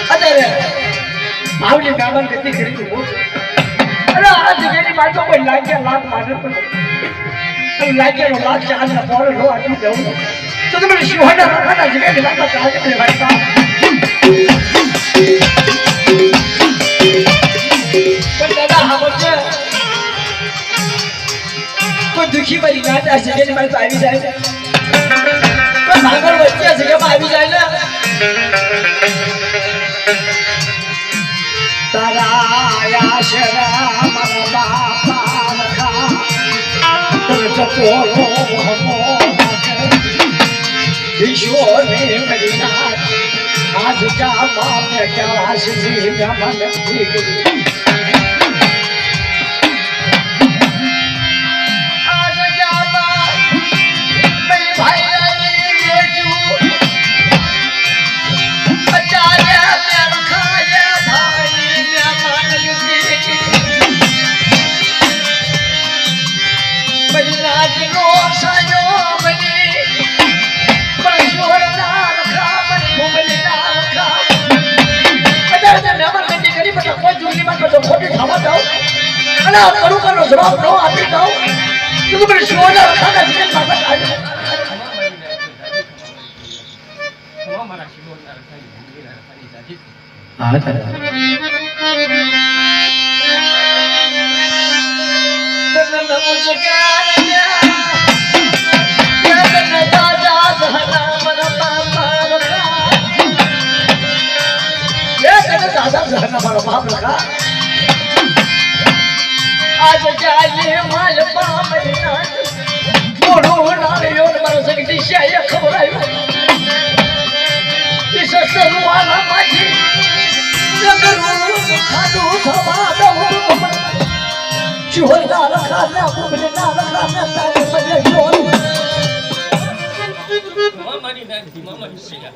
અત્યારે આવલી ગામન ગતિ કરી તું અરે આ જગ્યાની બાજુ કોઈ લાગ્યા લાખ મારે પણ લાગ્યાનો લાખ ચાંદના પોરે લો આટલું જવું તો તમે શિવહના રાખના જગ્યાની બાજુ ચાલે મને વાળતા પણ દાદા હામોજે કોઈ દુખી પડી ના આ જગ્યાની બાજુ આવી જાય છે કોઈ ભાગળ વચ્ચે જગ્યામાં આવી જાય ને તારા આશરા મારા બાપા લખા તને ચપોલો હમો ઈશ્વરે મદીના આજ જામા મે ક્યાં શી ગમન દીકરી આજ જામા મે ભાઈ લેજુ બચાયા મે ખાયા ભાઈ મે માન મદીના નો સાયો મની કોઈ જુગલીમાં બધો ખોટી થવા જાવ અને આ કરુકાનો જવાબ ન આપી દઉં તો મને શોના રખાના જીવન બાબત આવ્યો મારા શિવના રખાની ભૂમિના રખાની જાજી હા દાદા તન મુજે बाप लगा आज जाए माल पामना मोड़ो नारियो मर सकती शाय खबर आई इस सरवाना माजी जगरू खादू सवा दो चोला रखा बुबले ना रखा तारे बजे जोर मारी ना मारी सिया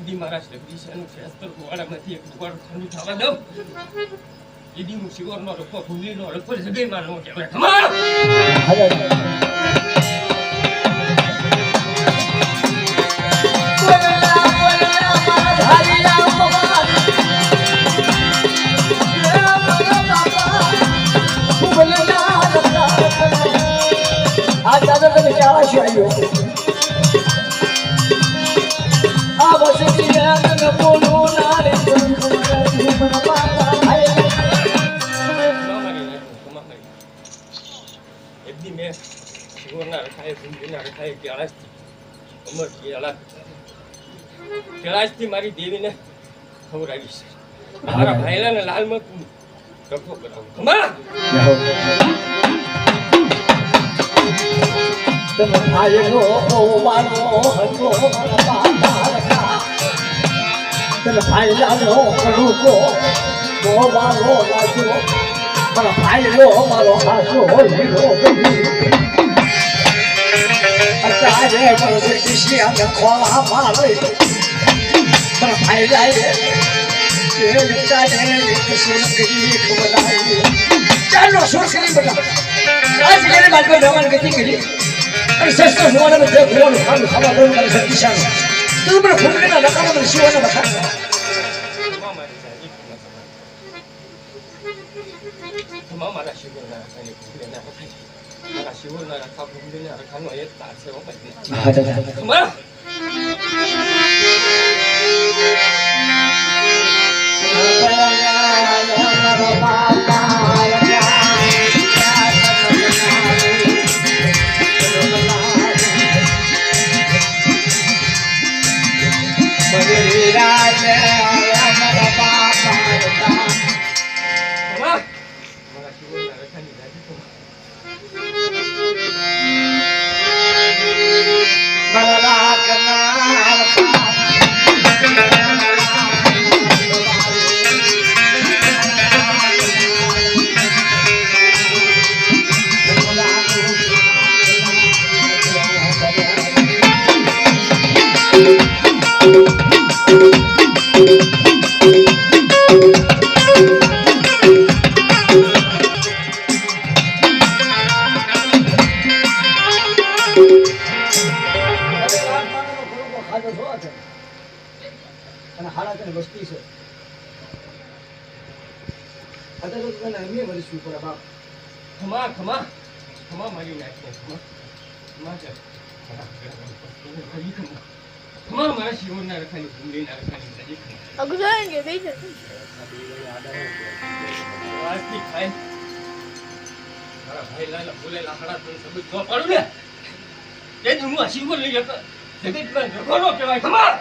दी महाराज दिशाનું શાસ્ત્ર ગોળામાંથી એક ગોળ ખાલી થવા દઉં ઈદી મુસીવરનો રખો ભૂલીનો રખો જગેમાં નો કહેવાય ખમા આ દાદા તમે ક્યાં આવ્યો कैलाशથી મારી દેવીને ખબર આવી છે મારા ભાઈલાને લાલમાં રખો કરાવો ખમા તમે ભાઈલો વાલો હતો મારા બાપા લખા તમે ભાઈલાનો કડુકો વાલો લાજો મારા ભાઈલો મારો હાસો હીરો અચારે બસ દિશિયા ખોલા મારે મારા ભાઈલાએ એ વિચારે એક સુરકરી ખવડાવી ચાલો સુરકરી બના આજ મેરે બાદ में डोमन गति करी और सस्ता होने में देख लो हम खावा दो कर सकती शान तो मेरे फुकरे ना लगा मेरे शिवाना बता हमारा शिवना खाने फुकरे ना हमारा शिवना रखा फुकरे ना रखा नो ये तार से वो बचने हां दादा हमारा હાડા તને વસ્તી છે અત્યારે તો તને અમે વળીશું પડે બાપ ખમા ખમા ખમા મારી નાખે ખમા ખમા છે ખમા મારા શિવન ના રખાની ભૂંડી ના રખાની નજીક અગજાएंगे बेटे આજથી ખાય મારા ભાઈ લાલા બોલેલા ખડા તો સબૂત જો પડું ને એ જ હું આ શિવન લઈ જતો જગત માં રખોડો કહેવાય ખમા